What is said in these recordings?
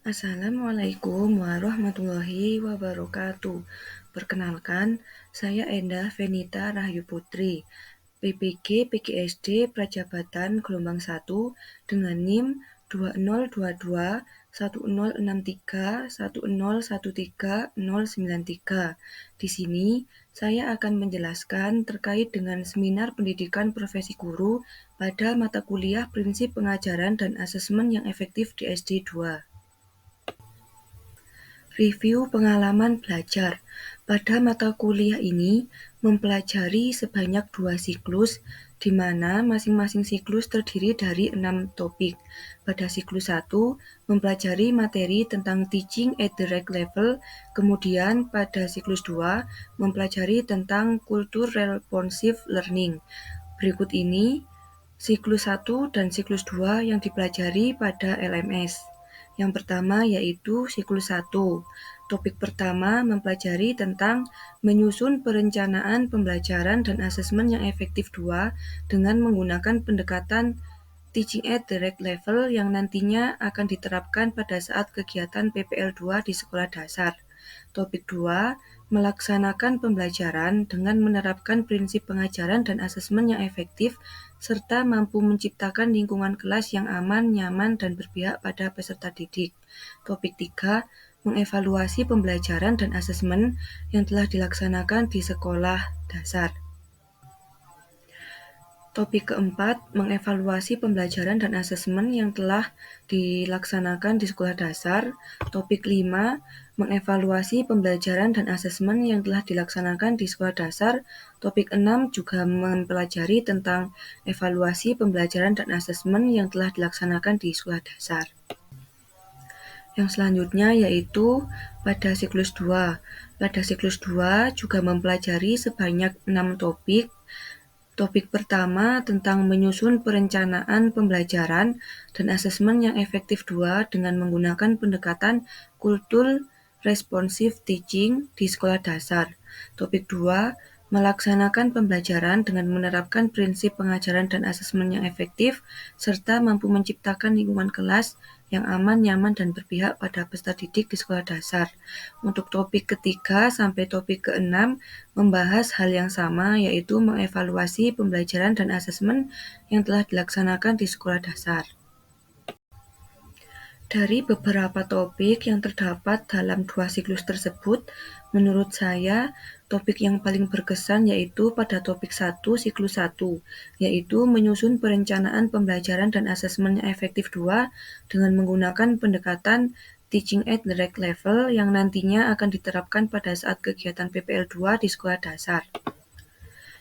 Assalamualaikum warahmatullahi wabarakatuh. Perkenalkan, saya Endah Venita Rahayu Putri, PPG PGSD Prajabatan gelombang 1 dengan NIM 2022106310131093. Di sini, saya akan menjelaskan terkait dengan seminar pendidikan profesi guru pada mata kuliah prinsip pengajaran dan asesmen yang efektif di SD 2. Review pengalaman belajar. Pada mata kuliah ini mempelajari sebanyak 2 siklus, di mana masing-masing siklus terdiri dari 6 topik. Pada siklus 1, mempelajari materi tentang teaching at the right level, kemudian pada siklus 2, mempelajari tentang kultur responsive learning. Berikut ini siklus 1 dan siklus 2 yang dipelajari pada LMS. Yang pertama yaitu siklus 1. Topik pertama mempelajari tentang menyusun perencanaan pembelajaran dan asesmen yang efektif 2 dengan menggunakan pendekatan teaching at the right level yang nantinya akan diterapkan pada saat kegiatan PPL 2 di sekolah dasar. Topik 2, melaksanakan pembelajaran dengan menerapkan prinsip pengajaran dan asesmen yang efektif serta mampu menciptakan lingkungan kelas yang aman, nyaman, dan berpihak pada peserta didik. Topik 3, mengevaluasi pembelajaran dan asesmen yang telah dilaksanakan di sekolah dasar. Topik keempat, mengevaluasi pembelajaran dan asesmen yang telah dilaksanakan di sekolah dasar. Topik 5, mengevaluasi pembelajaran dan asesmen yang telah dilaksanakan di sekolah dasar. Topik 6 juga mempelajari tentang evaluasi pembelajaran dan asesmen yang telah dilaksanakan di sekolah dasar. Yang selanjutnya yaitu pada siklus 2. Pada siklus 2 juga mempelajari sebanyak 6 topik. Topik pertama tentang menyusun perencanaan pembelajaran dan asesmen yang efektif 2 dengan menggunakan pendekatan kultur responsive teaching di sekolah dasar. Topik 2, melaksanakan pembelajaran dengan menerapkan prinsip pengajaran dan asesmen yang efektif serta mampu menciptakan lingkungan kelas yang aman, nyaman, dan berpihak pada peserta didik di sekolah dasar. Untuk topik ketiga sampai topik keenam membahas hal yang sama, yaitu mengevaluasi pembelajaran dan asesmen yang telah dilaksanakan di sekolah dasar. Dari beberapa topik yang terdapat dalam 2 siklus tersebut, menurut saya, topik yang paling berkesan yaitu pada topik 1 siklus 1, yaitu menyusun perencanaan pembelajaran dan asesmen yang efektif 2 dengan menggunakan pendekatan teaching at the right level yang nantinya akan diterapkan pada saat kegiatan PPL 2 di sekolah dasar.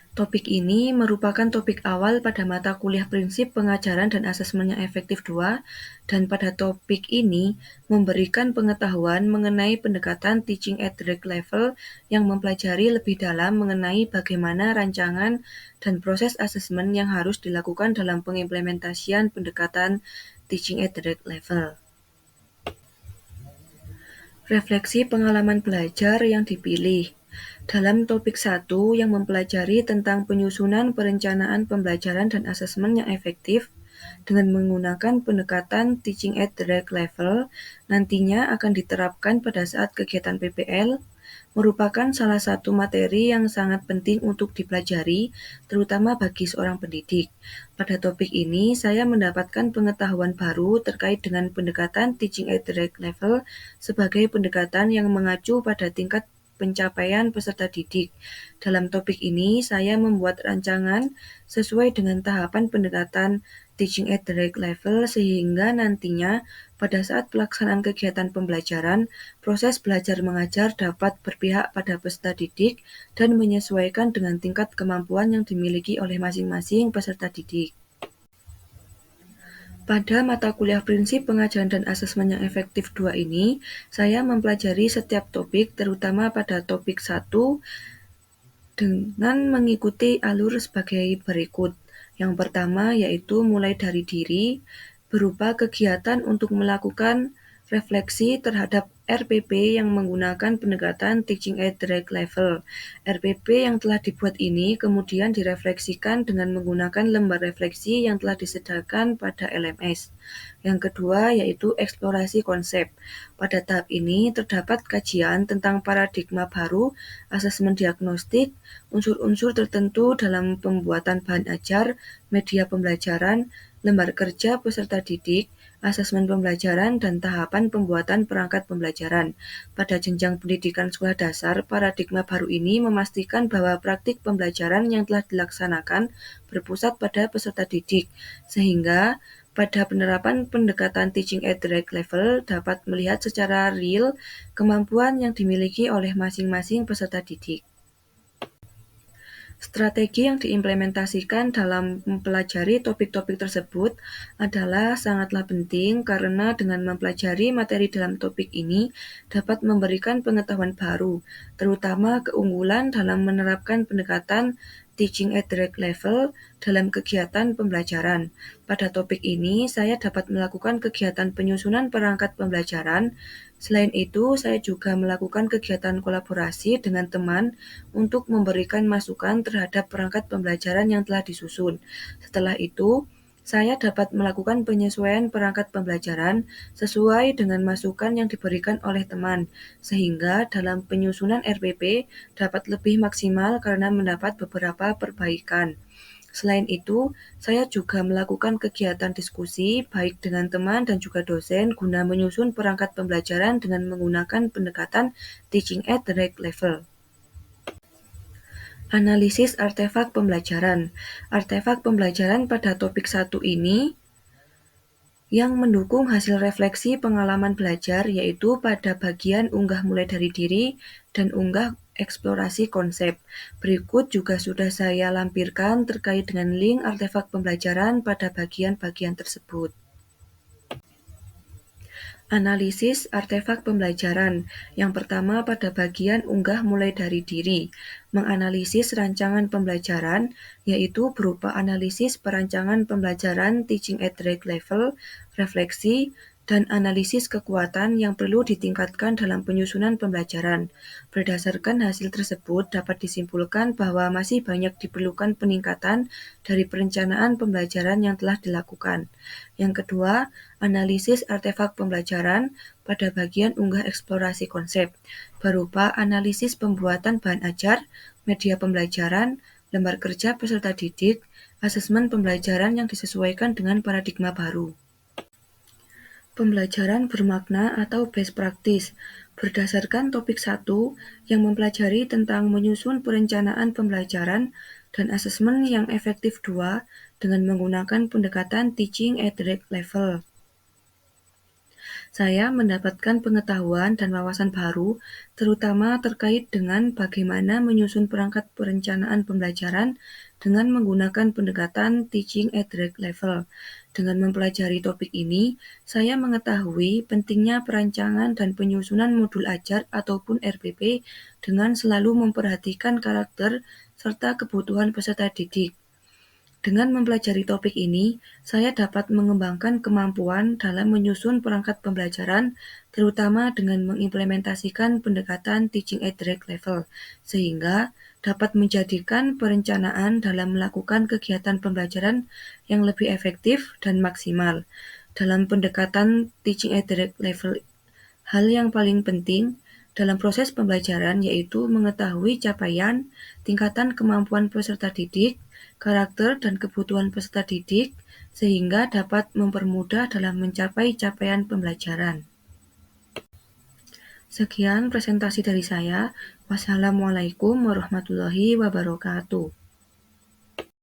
Topik ini merupakan topik awal pada mata kuliah prinsip pengajaran dan asesmen yang efektif 2, dan pada topik ini memberikan pengetahuan mengenai pendekatan teaching at the right level yang mempelajari lebih dalam mengenai bagaimana rancangan dan proses asesmen yang harus dilakukan dalam pengimplementasian pendekatan teaching at the right level. Refleksi pengalaman belajar yang dipilih. Dalam topik 1 yang mempelajari tentang penyusunan perencanaan pembelajaran dan asesmen yang efektif dengan menggunakan pendekatan teaching at the right level nantinya akan diterapkan pada saat kegiatan PPL, merupakan salah satu materi yang sangat penting untuk dipelajari, terutama bagi seorang pendidik. Pada topik ini, saya mendapatkan pengetahuan baru terkait dengan pendekatan teaching at the right level sebagai pendekatan yang mengacu pada tingkat pencapaian peserta didik. Dalam topik ini, saya membuat rancangan sesuai dengan tahapan pendekatan teaching at the right level sehingga nantinya pada saat pelaksanaan kegiatan pembelajaran, proses belajar mengajar dapat berpihak pada peserta didik dan menyesuaikan dengan tingkat kemampuan yang dimiliki oleh masing-masing peserta didik. Pada mata kuliah prinsip pengajaran dan asesmen yang efektif 2 ini, saya mempelajari setiap topik, terutama pada topik 1, dengan mengikuti alur sebagai berikut. Yang pertama yaitu mulai dari diri, berupa kegiatan untuk melakukan refleksi terhadap RPP yang menggunakan pendekatan Teaching at the Right Level. RPP yang telah dibuat ini kemudian direfleksikan dengan menggunakan lembar refleksi yang telah disediakan pada LMS. Yang kedua yaitu eksplorasi konsep. Pada tahap ini terdapat kajian tentang paradigma baru, asesmen diagnostik, unsur-unsur tertentu dalam pembuatan bahan ajar, media pembelajaran, lembar kerja peserta didik, asesmen pembelajaran, dan tahapan pembuatan perangkat pembelajaran. Pada jenjang pendidikan sekolah dasar, paradigma baru ini memastikan bahwa praktik pembelajaran yang telah dilaksanakan berpusat pada peserta didik, sehingga pada penerapan pendekatan Teaching at the Right Level dapat melihat secara real kemampuan yang dimiliki oleh masing-masing peserta didik. Strategi yang diimplementasikan dalam mempelajari topik-topik tersebut adalah sangatlah penting karena dengan mempelajari materi dalam topik ini dapat memberikan pengetahuan baru, terutama keunggulan dalam menerapkan pendekatan Teaching at the Right Level dalam kegiatan pembelajaran. Pada topik ini, saya dapat melakukan kegiatan penyusunan perangkat pembelajaran. Selain itu, saya juga melakukan kegiatan kolaborasi dengan teman untuk memberikan masukan terhadap perangkat pembelajaran yang telah disusun. Setelah itu, saya dapat melakukan penyesuaian perangkat pembelajaran sesuai dengan masukan yang diberikan oleh teman, sehingga dalam penyusunan RPP dapat lebih maksimal karena mendapat beberapa perbaikan. Selain itu, saya juga melakukan kegiatan diskusi baik dengan teman dan juga dosen guna menyusun perangkat pembelajaran dengan menggunakan pendekatan Teaching at the Right Level. Analisis artefak pembelajaran. Artefak pembelajaran pada topik 1 ini yang mendukung hasil refleksi pengalaman belajar yaitu pada bagian unggah mulai dari diri dan unggah eksplorasi konsep. Berikut juga sudah saya lampirkan terkait dengan link artefak pembelajaran pada bagian-bagian tersebut. Analisis artefak pembelajaran. Yang pertama pada bagian unggah mulai dari diri. Menganalisis rancangan pembelajaran, yaitu berupa analisis perancangan pembelajaran Teaching at the Right Level, refleksi, dan analisis kekuatan yang perlu ditingkatkan dalam penyusunan pembelajaran. Berdasarkan hasil tersebut dapat disimpulkan bahwa masih banyak diperlukan peningkatan dari perencanaan pembelajaran yang telah dilakukan. Yang kedua, analisis artefak pembelajaran pada bagian unggah eksplorasi konsep, berupa analisis pembuatan bahan ajar, media pembelajaran, lembar kerja peserta didik, asesmen pembelajaran yang disesuaikan dengan paradigma baru. Pembelajaran bermakna atau best practice berdasarkan topik 1 yang mempelajari tentang menyusun perencanaan pembelajaran dan asesmen yang efektif 2 dengan menggunakan pendekatan Teaching at the Right Level. Saya mendapatkan pengetahuan dan wawasan baru, terutama terkait dengan bagaimana menyusun perangkat perencanaan pembelajaran dengan menggunakan pendekatan Teaching at the Right Level. Dengan mempelajari topik ini, saya mengetahui pentingnya perancangan dan penyusunan modul ajar ataupun RPP dengan selalu memperhatikan karakter serta kebutuhan peserta didik. Dengan mempelajari topik ini, saya dapat mengembangkan kemampuan dalam menyusun perangkat pembelajaran, terutama dengan mengimplementasikan pendekatan Teaching at the Right Level, sehingga dapat menjadikan perencanaan dalam melakukan kegiatan pembelajaran yang lebih efektif dan maksimal. Dalam pendekatan Teaching at the Right Level, hal yang paling penting dalam proses pembelajaran yaitu mengetahui capaian, tingkatan kemampuan peserta didik, karakter dan kebutuhan peserta didik, sehingga dapat mempermudah dalam mencapai capaian pembelajaran. Sekian presentasi dari saya. Wassalamualaikum warahmatullahi wabarakatuh.